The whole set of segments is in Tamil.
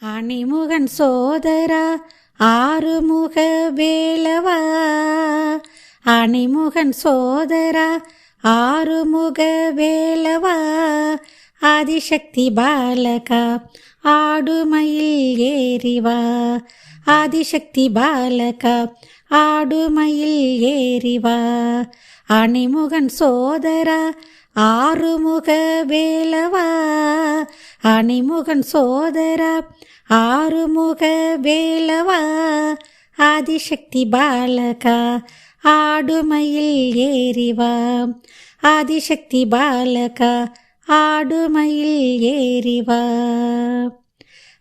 அணிமுகன் சோதரா ஆறுமுக வேலவா, அணிமுகன் சோதரா ஆறுமுக வேலவா, ஆதிசக்தி பாலகா ஆடுமயில் ஏறிவா, ஆதிசக்தி பாலகா ஆடுமயில் ஏறிவா, அணிமுகன் சோதரா ஆறுமுக வேலவா, அணிமுகன் சோதரா ஆறுமுக வேலவா, ஆதிசக்தி பாலகா ஆடுமயில் ஏறிவா, ஆதிசக்தி பாலகா ஆடுமயில் ஏறிவா.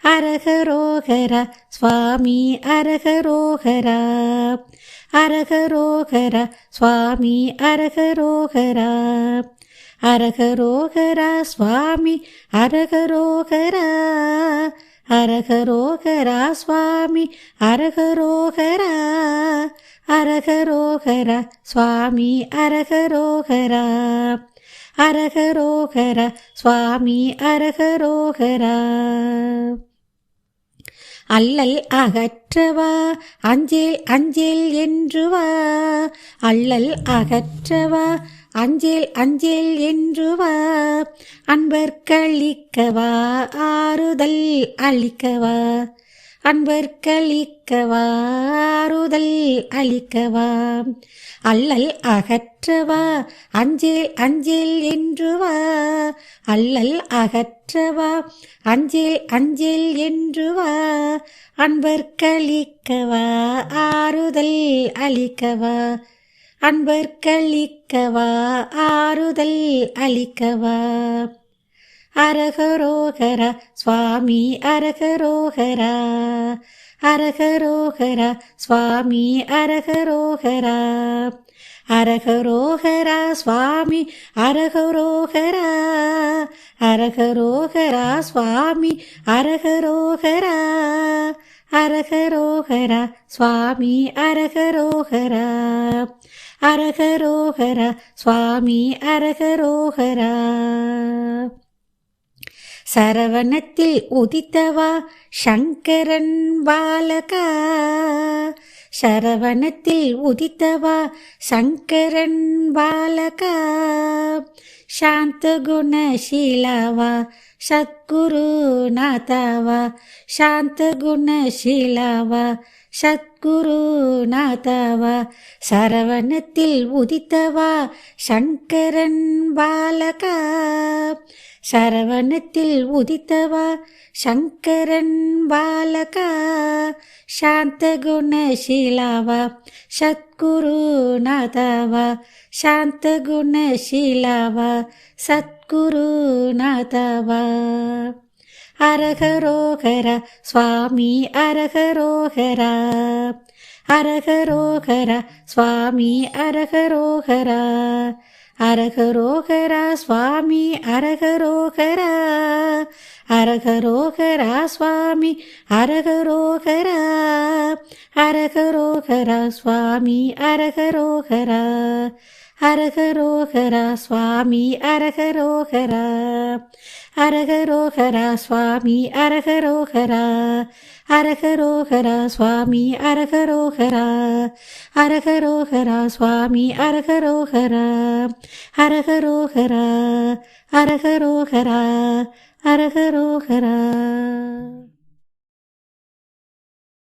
அரகரோகரா சுவாமி அரகரோகரா, அரகரோகரா சுவாமி அரகரோகரா, அரகரோகரா சுவாமி அரகரோகரா, அரகரோகரா சுவாமி அரகரோகரா, அரகரோகரா சுவாமி அரகரோகரா, அரகரோகரா சுவாமி அரகரோகரா. அல்லல் அகற்றவா அஞ்சேல் அஞ்சேல் என்று வா, அல்லல் அகற்றவா அஞ்சேல் அஞ்சேல் என்று வா, அன்பர்க்களிக்கவா ஆறுதல் அளிக்கவா, அன்பர்க்களிக்கவா ஆறுதல் அளிக்கவா, அல்லல் அகற்றவா அஞ்சேல் அஞ்சேல் என்று வா, அல்லல் அகற்றவா அஞ்சேல் அஞ்சேல் என்று வா, அன்பர்க்களிக்கவா ஆறுதல் அளிக்கவா, அன்பர்க்களிக்கவா ஆறுதல் அளிக்கவா. அரகரோகரா சுவாமி அரகரோகரா, அரகரோகரா சுவாமி அரகரோகரா, அரகரோகரா சுவாமி அரகரோகரா, அரகரோகரா சுவாமி அரகரோகரா, அரகரோகரா சுவாமி அரகரோகரா, அரகரோகரா சுவாமி அரகரோகரா. சரவணத்தில் உதித்தவா சங்கரன் பாலகா, சரவணத்தில் உதித்தவா சங்கரன் பாலகா, சாந்த குணசீலவா சத்குருநாதவா, சாந்த குணசீலவா சத்குருநாதவா, சரவணத்தில் உதித்தவா சங்கரன் பாலகா, சரவணத்தில் உதித்தவா சங்கரன் பாலகா, சாந்த குணசீலவா சத்குருநாதவா, சாந்த குணசீலவா சத்குருநாதவா. அரகரோகரா சுவாமி அரகரோகரா, அரகரோகரா சுவாமி அரகரோகரா, அரகரோகரா சுவாமி அரகரோகரா, அரகரோகரா சுவாமி அரகரோகரா, அரகரோகரா சுவாமி அரகரோகரா, அரகரோகரா சுவாமி அரகரோகரா, அரகரோகரா சுவாமி அரகரோகரா, அரகரோகரா சுவாமி அரகரோகரா, அரகரோகரா சுவாமி அரகரோகரா, அரகரோகரா அரகரோகரா அரகரோகரா.